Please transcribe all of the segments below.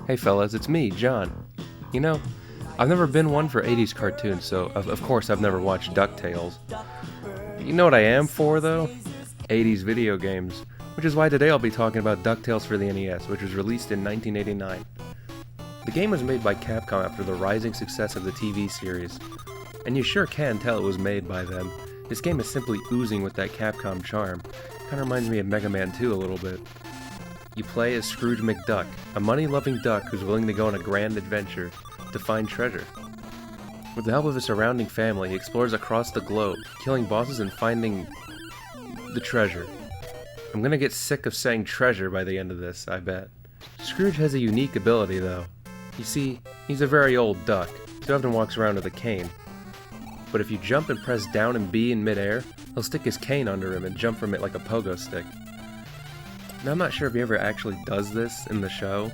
Hey fellas, it's me, John. You know, I've never been one for 80s cartoons, so of course I've never watched Ducktales. You know what I am for, though? 80s video games, which is why today I'll be talking about Ducktales for the NES, which was released in 1989. The game was made by Capcom after the rising success of the TV series, and you sure can tell it was made by them. This game is simply oozing with that Capcom charm. Kinda reminds me of Mega Man 2 a little bit. You play as Scrooge McDuck, a money-loving duck who's willing to go on a grand adventure to find treasure. With the help of his surrounding family, he explores across the globe, killing bosses and finding the treasure. I'm gonna get sick of saying treasure by the end of this, I bet. Scrooge has a unique ability, though. You see, he's a very old duck, so he often walks around with a cane. But if you jump and press down and B in midair, he'll stick his cane under him and jump from it like a pogo stick. Now, I'm not sure if he ever actually does this in the show,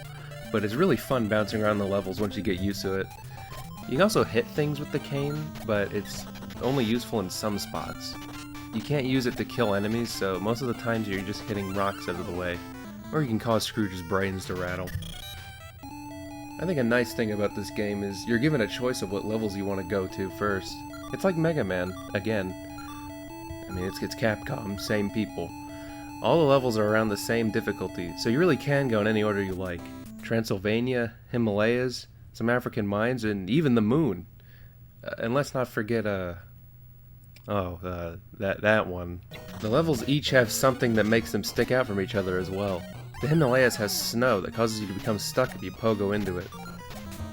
but it's really fun bouncing around the levels once you get used to it. You can also hit things with the cane, but it's only useful in some spots. You can't use it to kill enemies, so most of the times you're just hitting rocks out of the way, or you can cause Scrooge's brains to rattle. I think a nice thing about this game is you're given a choice of what levels you want to go to first. It's like Mega Man, again. I mean, it's Capcom, same people. All the levels are around the same difficulty, so you really can go in any order you like. Transylvania, Himalayas, some African mines, and even the moon. And let's not forget, that one. The levels each have something that makes them stick out from each other as well. The Himalayas has snow that causes you to become stuck if you pogo into it.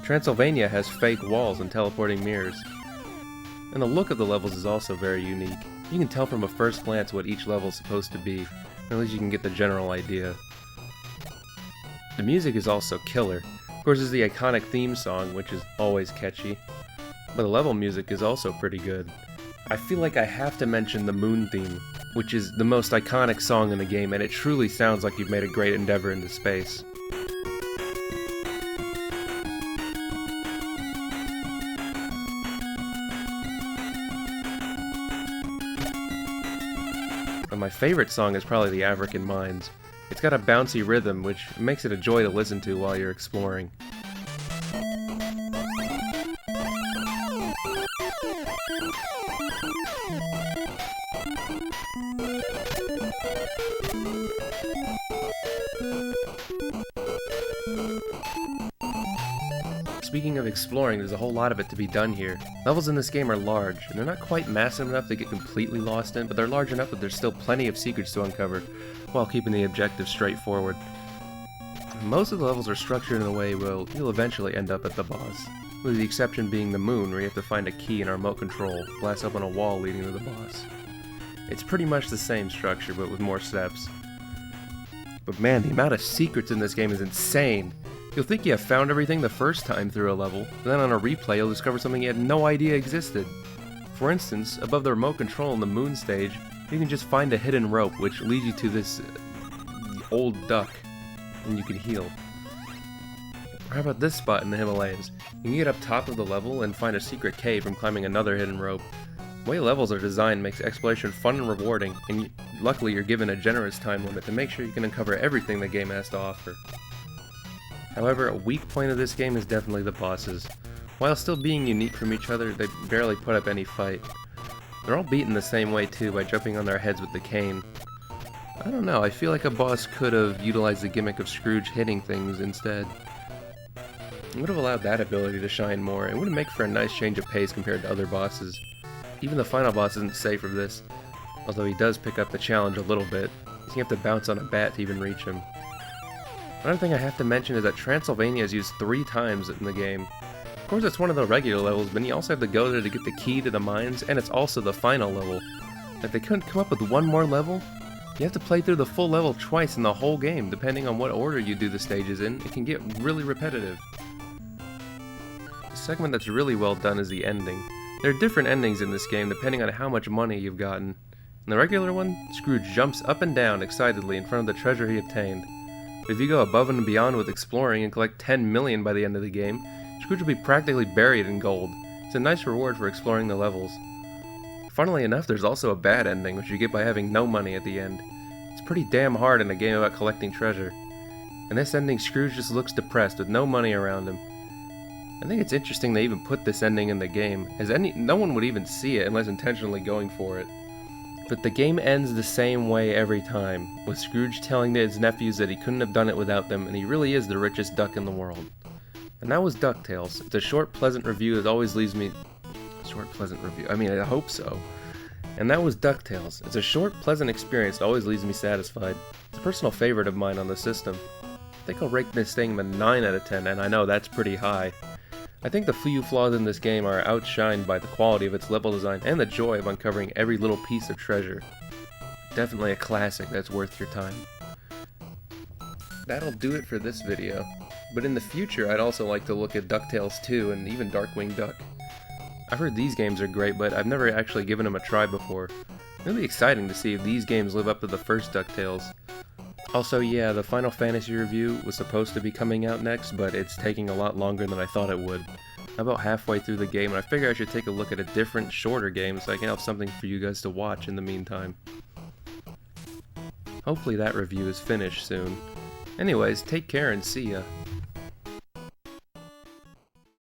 Transylvania has fake walls and teleporting mirrors. And the look of the levels is also very unique. You can tell from a first glance what each level is supposed to be, or at least you can get the general idea. The music is also killer. Of course, there's the iconic theme song, which is always catchy, but the level music is also pretty good. I feel like I have to mention the Moon theme, which is the most iconic song in the game, and it truly sounds like you've made a great endeavor into space. But my favorite song is probably the African Mines. It's got a bouncy rhythm, which makes it a joy to listen to while you're exploring. Speaking of exploring, there's a whole lot of it to be done here. Levels in this game are large, and they're not quite massive enough to get completely lost in, but they're large enough that there's still plenty of secrets to uncover, while keeping the objective straightforward. Most of the levels are structured in a way where you'll eventually end up at the boss, with the exception being the moon, where you have to find a key in a remote control, blast up on a wall leading to the boss. It's pretty much the same structure, but with more steps. But man, the amount of secrets in this game is insane! You'll think you have found everything the first time through a level, but then on a replay you'll discover something you had no idea existed. For instance, above the remote control in the moon stage, you can just find a hidden rope which leads you to this old duck, and you can heal. Or how about this spot in the Himalayas? You can get up top of the level and find a secret cave from climbing another hidden rope. The way levels are designed makes exploration fun and rewarding, and luckily you're given a generous time limit to make sure you can uncover everything the game has to offer. However, a weak point of this game is definitely the bosses. While still being unique from each other, they barely put up any fight. They're all beaten the same way too, by jumping on their heads with the cane. I don't know, I feel like a boss could have utilized the gimmick of Scrooge hitting things instead. It would have allowed that ability to shine more, and would have made for a nice change of pace compared to other bosses. Even the final boss isn't safe from this, although he does pick up the challenge a little bit, because you have to bounce on a bat to even reach him. Another thing I have to mention is that Transylvania is used 3 times in the game. Of course it's one of the regular levels, but you also have to go there to get the key to the mines, and it's also the final level. If they couldn't come up with one more level, you have to play through the full level twice in the whole game, depending on what order you do the stages in. It can get really repetitive. The segment that's really well done is the ending. There are different endings in this game depending on how much money you've gotten. In the regular one, Scrooge jumps up and down excitedly in front of the treasure he obtained. But if you go above and beyond with exploring and collect 10 million by the end of the game, Scrooge will be practically buried in gold. It's a nice reward for exploring the levels. Funnily enough, there's also a bad ending, which you get by having no money at the end. It's pretty damn hard in a game about collecting treasure. In this ending, Scrooge just looks depressed with no money around him. I think it's interesting they even put this ending in the game, as no one would even see it unless intentionally going for it. But the game ends the same way every time, with Scrooge telling his nephews that he couldn't have done it without them, and he really is the richest duck in the world. And that was Ducktales. It's a short, pleasant review that always leaves me... Short, pleasant review? I mean, I hope so. And that was Ducktales. It's a short, pleasant experience that always leaves me satisfied. It's a personal favorite of mine on the system. I think I'll rate this thing a 9 out of 10, and I know that's pretty high. I think the few flaws in this game are outshined by the quality of its level design and the joy of uncovering every little piece of treasure. Definitely a classic that's worth your time. That'll do it for this video, but in the future I'd also like to look at DuckTales 2 and even Darkwing Duck. I've heard these games are great, but I've never actually given them a try before. It'll be exciting to see if these games live up to the first DuckTales. Also, yeah, the Final Fantasy review was supposed to be coming out next, but it's taking a lot longer than I thought it would. I'm about halfway through the game, and I figure I should take a look at a different, shorter game so I can have something for you guys to watch in the meantime. Hopefully that review is finished soon. Anyways, take care and see ya.